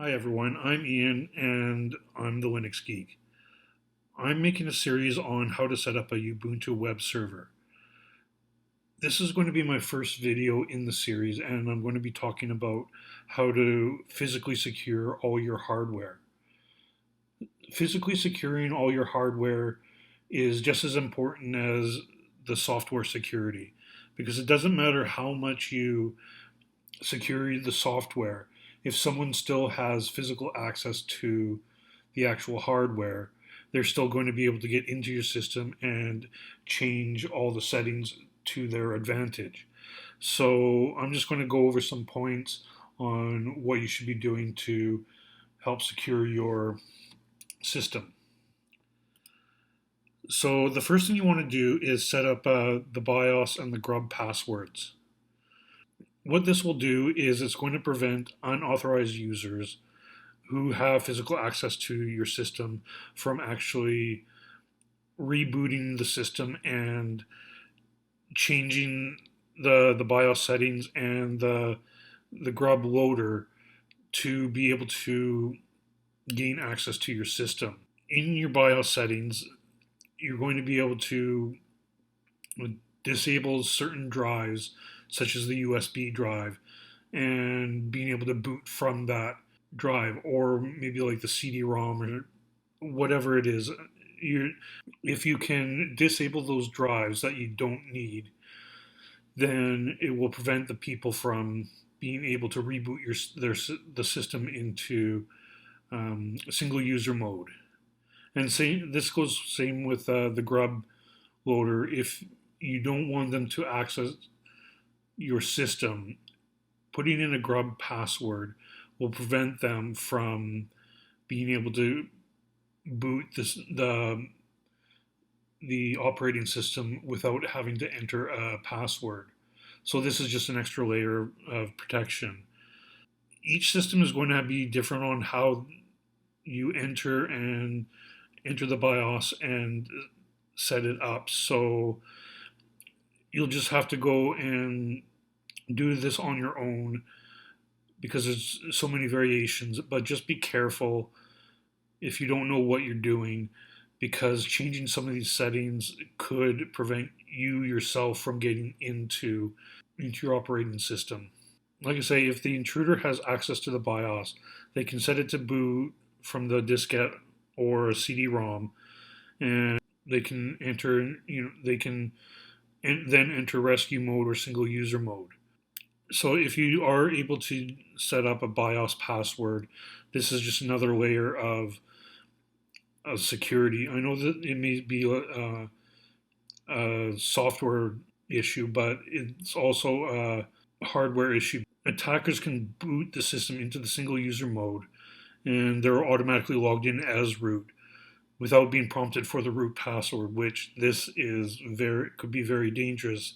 Hi everyone, I'm Ian and I'm the Linux Geek. I'm making a series on how to set up a Ubuntu web server. This is going to be my first video in the series and I'm going to be talking about how to physically secure all your hardware. Physically securing all your hardware is just as important as the software security because it doesn't matter how much you secure the software if someone still has physical access to the actual hardware, they're still going to be able to get into your system and change all the settings to their advantage. So I'm just going to go over some points on what you should be doing to help secure your system. So the first thing you want to do is set up the BIOS and the Grub passwords. What this will do is it's going to prevent unauthorized users who have physical access to your system from actually rebooting the system and changing the BIOS settings and the Grub loader to be able to gain access to your system. In your BIOS settings, you're going to be able to disable certain drives, such as the USB drive, and being able to boot from that drive, or maybe like the CD-ROM or whatever it is. You, if you can disable those drives that you don't need, then it will prevent the people from being able to reboot the system into single user mode. And this goes same with the Grub loader. If you don't want them to access your system, putting in a Grub password will prevent them from being able to boot the operating system without having to enter a password. So this is just an extra layer of protection. Each system is going to be different on how you enter the BIOS and set it up. So you'll just have to go and do this on your own because there's so many variations, but just be careful if you don't know what you're doing, because changing some of these settings could prevent you yourself from getting into your operating system. Like I say, if the intruder has access to the BIOS, they can set it to boot from the diskette or a CD-ROM, and they can then enter rescue mode or single user mode. So if you are able to set up a BIOS password, this is just another layer of security. I know that it may be a software issue, but it's also a hardware issue. Attackers can boot the system into the single user mode, and they're automatically logged in as root without being prompted for the root password, which this is could be very dangerous,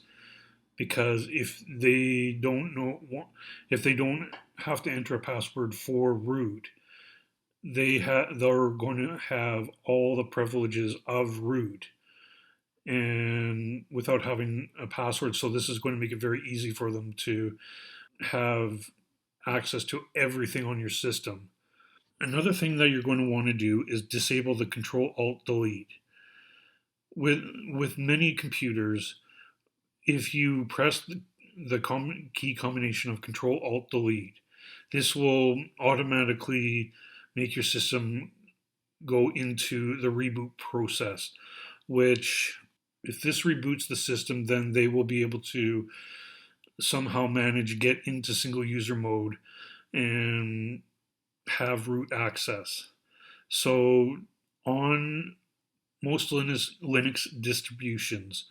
because if they don't have to enter a password for root, they're going to have all the privileges of root and without having a password. So this is going to make it very easy for them to have access to everything on your system. Another thing that you're going to want to do is disable the Control-Alt-Delete. With many computers, if you press the key combination of Control-Alt-Delete, this will automatically make your system go into the reboot process, which, if this reboots the system, then they will be able to somehow manage get into single user mode and have root access. So on most Linux distributions,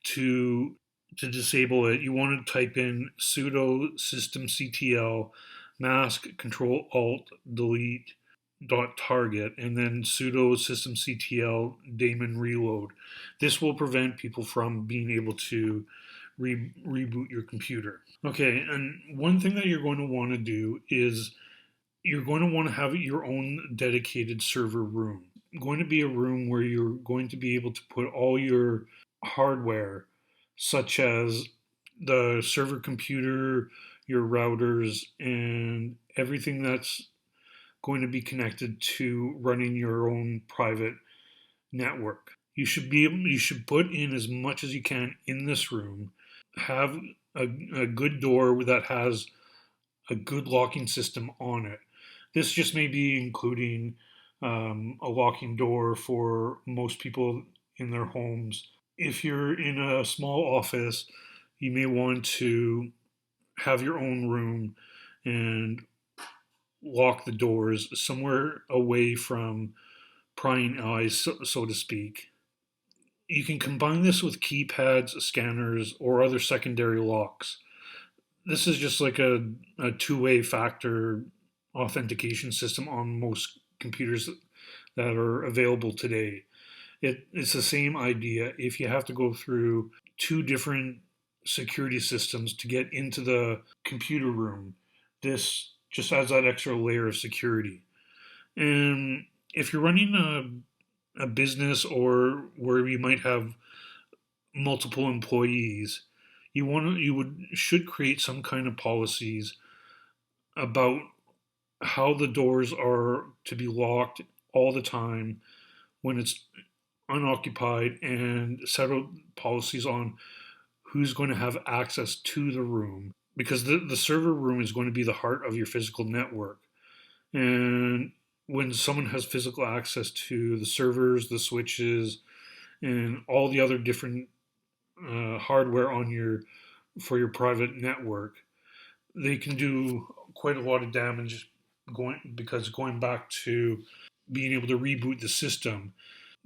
to disable it, you want to type in sudo systemctl mask control alt delete .target and then sudo systemctl daemon reload. This will prevent people from being able to reboot your computer. Okay, and one thing that you're going to want to do is you're going to want to have your own dedicated server room. Going to be a room where you're going to be able to put all your hardware, such as the server computer, your routers, and everything that's going to be connected to running your own private network. You should put in as much as you can in this room. Have a good door that has a good locking system on it. This just may be including a locking door for most people in their homes. If you're in a small office, you may want to have your own room and lock the doors somewhere away from prying eyes, so to speak. You can combine this with keypads, scanners, or other secondary locks. This is just like a two-way factor authentication system on most computers that are available today. It's the same idea. If you have to go through two different security systems to get into the computer room, this just adds that extra layer of security. And if you're running a business or where you might have multiple employees, should create some kind of policies about how the doors are to be locked all the time when it's unoccupied, and set out policies on who's going to have access to the room, because the server room is going to be the heart of your physical network. And when someone has physical access to the servers, the switches, and all the other different hardware for your private network, they can do quite a lot of damage. Going back to being able to reboot the system,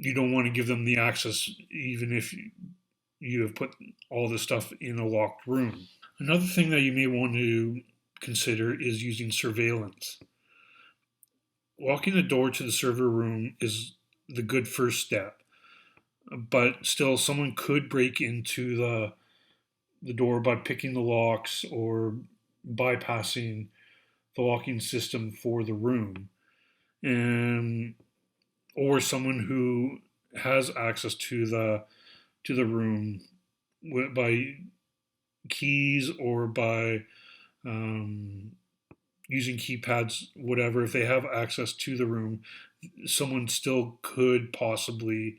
you don't want to give them the access, even if you have put all this stuff in a locked room. Another thing that you may want to consider is using surveillance. Locking the door to the server room is the good first step, but still, someone could break into the door by picking the locks or bypassing the locking system for the room, and or someone who has access to the room by keys or by using keypads, whatever. If they have access to the room, someone still could possibly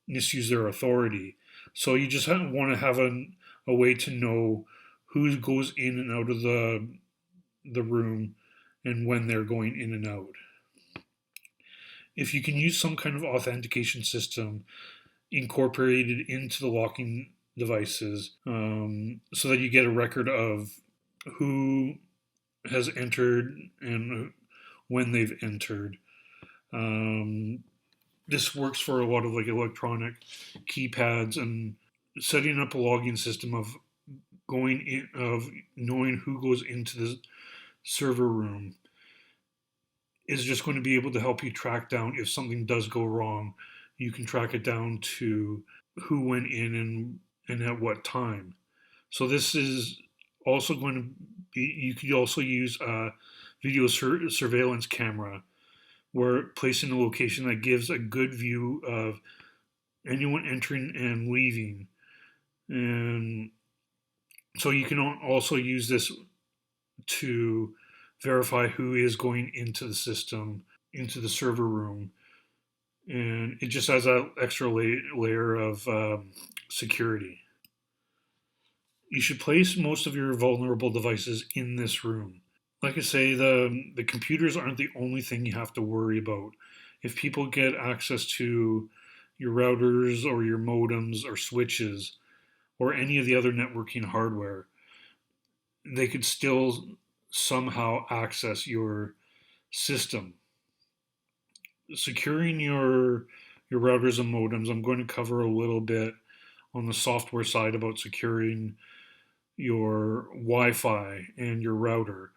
misuse their authority. So you just want to have a way to know who goes in and out of the room and when they're going in and out. If you can use some kind of authentication system incorporated into the locking devices, so that you get a record of who has entered and when they've entered. This works for a lot of like electronic keypads, and setting up a logging system of knowing who goes into the server room is just going to be able to help you track down if something does go wrong. You can track it down to who went in and at what time. So this is also going to be, you could also use a video surveillance camera, where placed in a location that gives a good view of anyone entering and leaving. And so you can also use this to verify who is going into the system, into the server room. And it just has that extra layer of security. You should place most of your vulnerable devices in this room. Like I say, the computers aren't the only thing you have to worry about. If people get access to your routers or your modems or switches or any of the other networking hardware, they could still somehow access your system. Securing your routers and modems, I'm going to cover a little bit on the software side about securing your Wi-Fi and your router.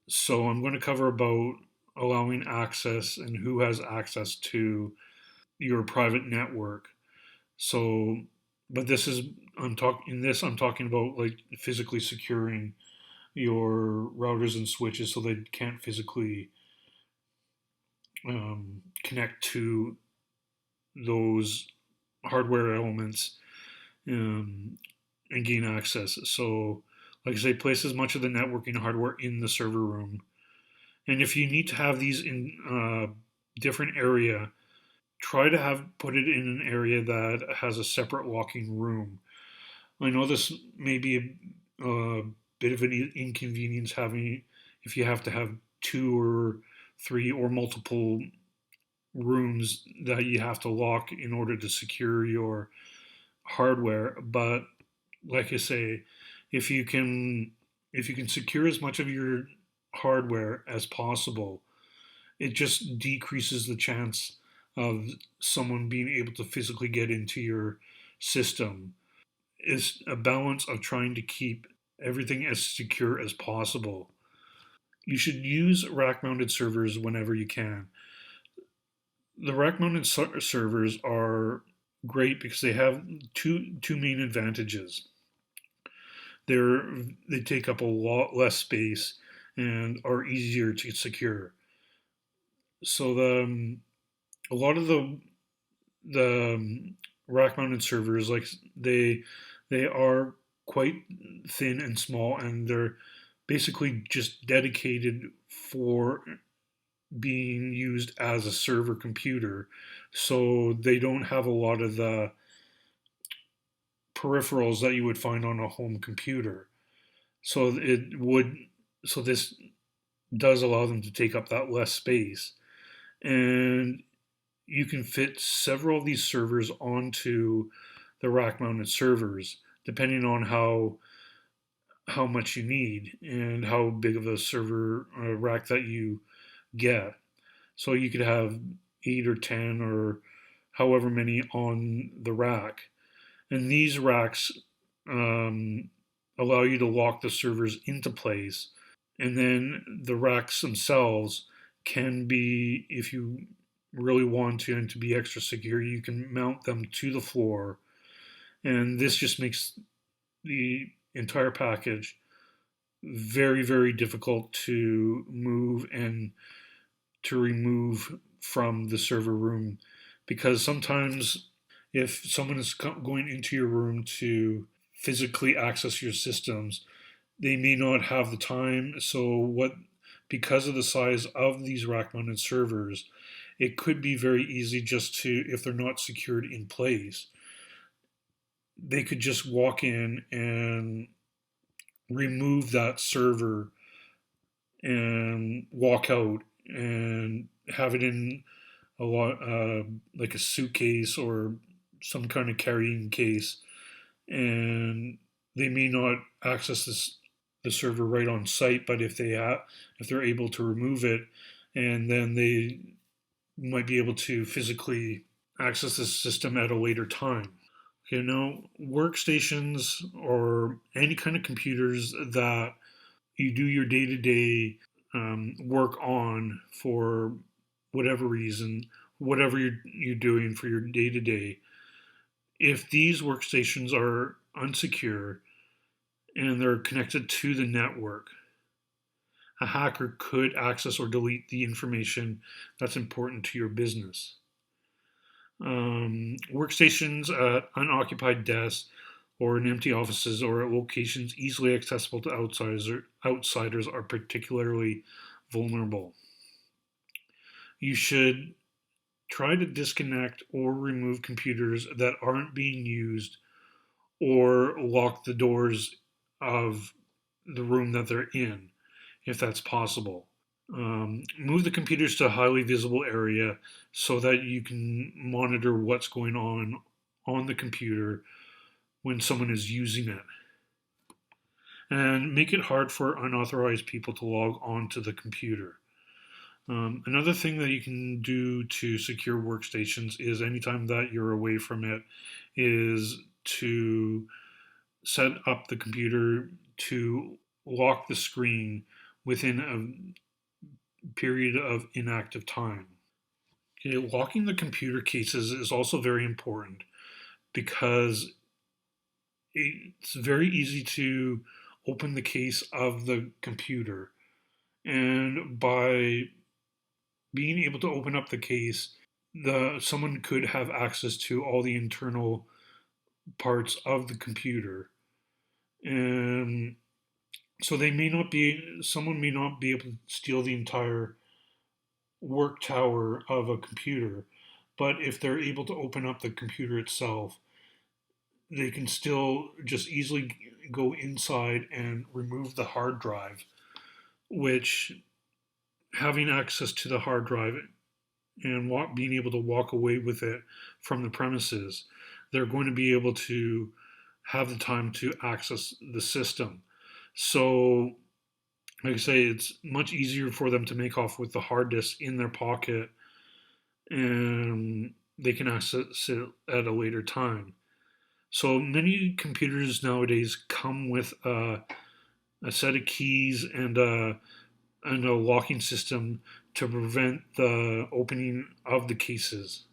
So I'm going to cover about allowing access and who has access to your private network. So, but this is I'm talking about like physically securing your routers and switches so they can't physically connect to those hardware elements and gain access. So, like I say, place as much of the networking hardware in the server room, And if you need to have these in different area, try to put it in an area that has a separate locking room. I know this may be a bit of an inconvenience having if you have to have two or three or multiple rooms that you have to lock in order to secure your hardware. But like I say, if you can if you can secure as much of your hardware as possible, it just decreases the chance of someone being able to physically get into your system. It's a balance of trying to keep everything as secure as possible. You should use rack mounted servers whenever you can. The rack mounted servers are great because they have two main advantages. They're they take up a lot less space and are easier to secure. So a lot of the rack mounted servers, like they are quite thin and small, and they're basically just dedicated for being used as a server computer. So they don't have a lot of the peripherals that you would find on a home computer. So it would so this does allow them to take up that less space. And you can fit several of these servers onto the rack mounted servers depending on how much you need and how big of a server rack that you get. So you could have 8 or 10 or however many on the rack. And these racks um, allow you to lock the servers into place. And then the racks themselves can be, if you really want to and to be extra secure, you can mount them to the floor. And this just makes the entire package very, very difficult to move and to remove from the server room, because sometimes if someone is going into your room to physically access your systems, they may not have the time. So what because of the size of these rack mounted servers, it could be very easy just to, if they're not secured in place, they could just walk in and remove that server and walk out and have it in a lot like a suitcase or some kind of carrying case, and they may not access the server right on site. But if they're able to remove it, and then they might be able to physically access the system at a later time. Okay, now workstations or any kind of computers that you do your day to day work on for whatever reason, whatever you're doing for your day to day, if these workstations are unsecure and they're connected to the network, a hacker could access or delete the information that's important to your business. Workstations at unoccupied desks or in empty offices or at locations easily accessible to outsiders are particularly vulnerable. You should try to disconnect or remove computers that aren't being used or lock the doors of the room that they're in, if that's possible. Move the computers to a highly visible area so that you can monitor what's going on the computer when someone is using it. And make it hard for unauthorized people to log on to the computer. Another thing that you can do to secure workstations is anytime that you're away from it is to set up the computer to lock the screen within a period of inactive time. Okay, locking the computer cases is also very important because it's very easy to open the case of the computer. And by being able to open up the case, someone could have access to all the internal parts of the computer. And So someone may not be able to steal the entire work tower of a computer, but if they're able to open up the computer itself, they can still just easily go inside and remove the hard drive, which having access to the hard drive and being able to walk away with it from the premises, they're going to be able to have the time to access the system. So, like I say, it's much easier for them to make off with the hard disk in their pocket, and they can access it at a later time. So many computers nowadays come with a set of keys and a locking system to prevent the opening of the cases.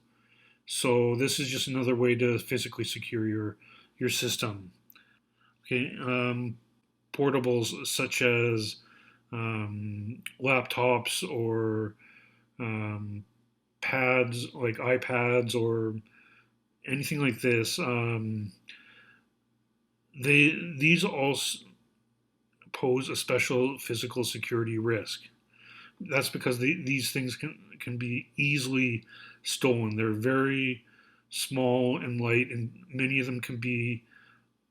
So this is just another way to physically secure your system. Okay, portables such as laptops or um, pads like iPads or anything like this. These all pose a special physical security risk. That's because these things can be easily stolen. They're very small and light, and many of them can be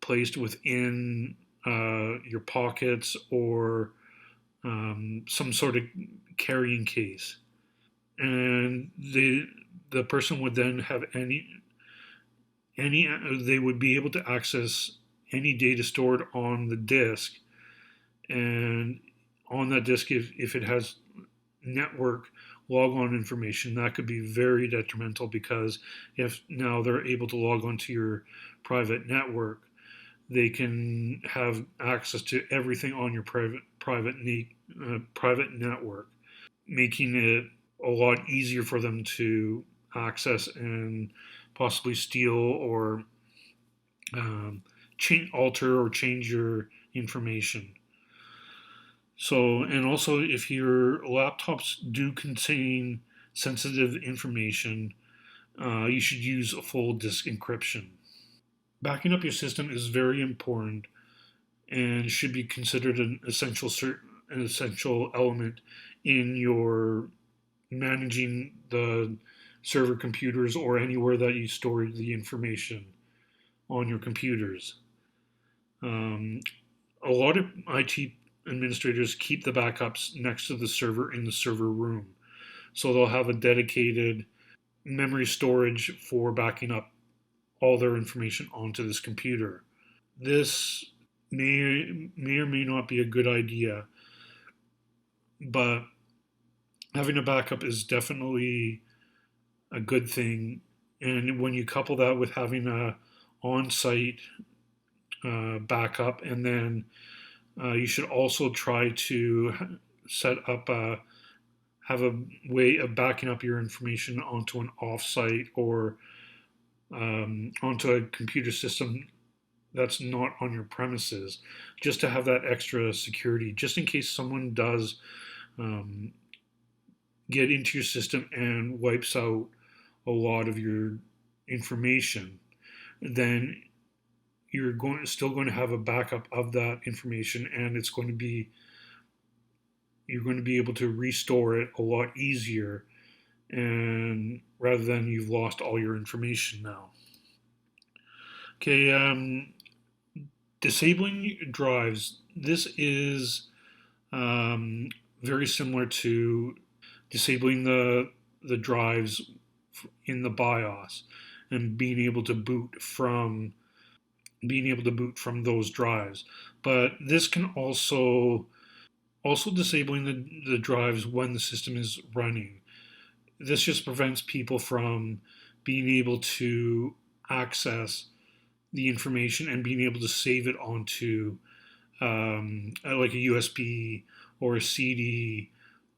placed within your pockets or some sort of carrying case. And the person would then have any they would be able to access any data stored on the disk, and on that disk, if it has network log on information, that could be very detrimental, because if now they're able to log on to your private network, they can have access to everything on your private network, making it a lot easier for them to access and possibly steal or alter or change your information. So, and also if your laptops do contain sensitive information, you should use a full disk encryption. Backing up your system is very important and should be considered an essential element in your managing the server computers or anywhere that you store the information on your computers. Um, a lot of IT administrators keep the backups next to the server in the server room. So they'll have a dedicated memory storage for backing up all their information onto this computer. This may or may not be a good idea, but having a backup is definitely a good thing. And when you couple that with having a on-site backup, and then you should also try to set up have a way of backing up your information onto an offsite or onto a computer system that's not on your premises, just to have that extra security, just in case someone does um, get into your system and wipes out a lot of your information. Then still going to have a backup of that information, and it's going to be you're going to be able to restore it a lot easier, and rather than you've lost all your information now. Okay, disabling drives. This is um, very similar to disabling the drives in the BIOS and being able to boot from those drives. But this can also disabling the drives when the system is running. This just prevents people from being able to access the information and being able to save it onto like a USB or a CD,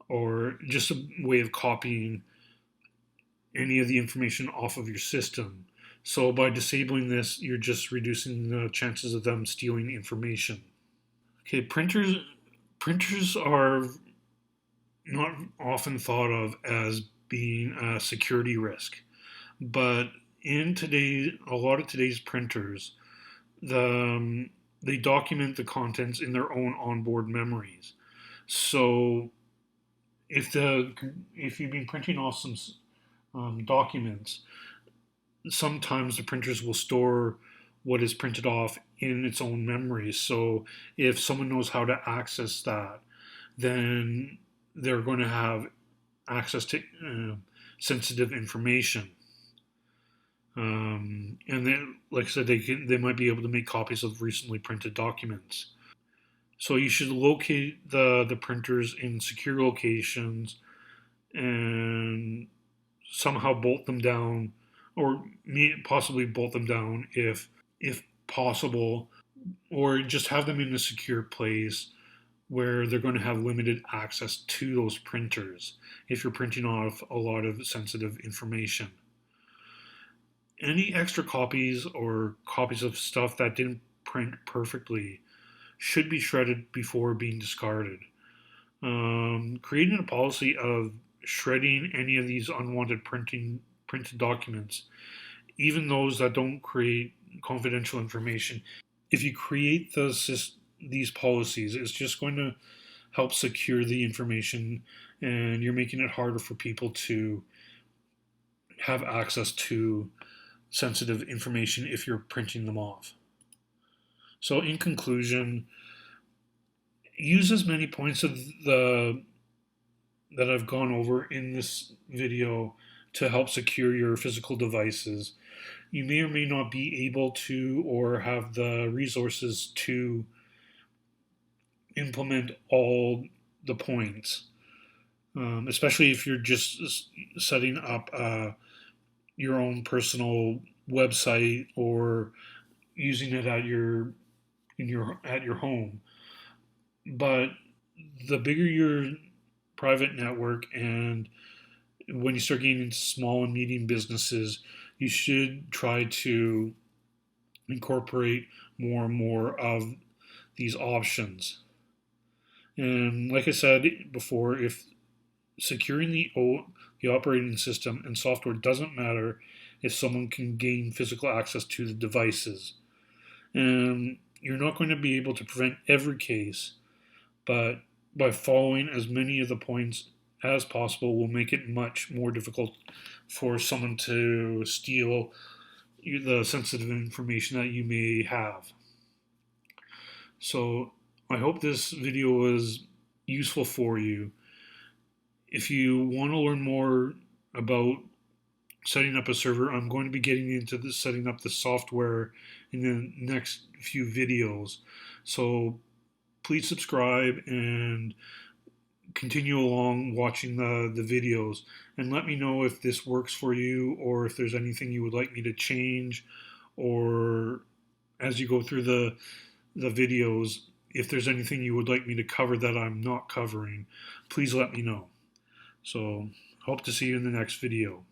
or just a way of copying any of the information off of your system. So by disabling this, you're just reducing the chances of them stealing information. Okay, printers are not often thought of as being a security risk, but a lot of today's printers, the they document the contents in their own onboard memories. So if you've been printing off some documents, sometimes the printers will store what is printed off in its own memory. So if someone knows how to access that, then they're going to have access to sensitive information. And then, like I said, they might be able to make copies of recently printed documents. So you should locate the printers in secure locations and somehow bolt them down, or possibly bolt them down if possible, or just have them in a secure place where they're going to have limited access to those printers if you're printing off a lot of sensitive information. Any extra copies or copies of stuff that didn't print perfectly should be shredded before being discarded. Creating a policy of shredding any of these unwanted printed documents, even those that don't create confidential information. If you create these policies, it's just going to help secure the information, and you're making it harder for people to have access to sensitive information if you're printing them off. So in conclusion, use as many points of that I've gone over in this video to help secure your physical devices. You may or may not be able to or have the resources to implement all the points, especially if you're just setting up your own personal website or using it at your home. But the bigger your private network, and when you start getting into small and medium businesses, you should try to incorporate more and more of these options. And like I said before, if securing the operating system and software doesn't matter if someone can gain physical access to the devices. And you're not going to be able to prevent every case, but by following as many of the points as possible will make it much more difficult for someone to steal the sensitive information that you may have. So I hope this video was useful for you. If you want to learn more about setting up a server, I'm going to be getting into setting up the software in the next few videos. So please subscribe and continue along watching the videos, and let me know if this works for you or if there's anything you would like me to change, or as you go through the videos, if there's anything you would like me to cover that I'm not covering, please let me know. So hope to see you in the next video.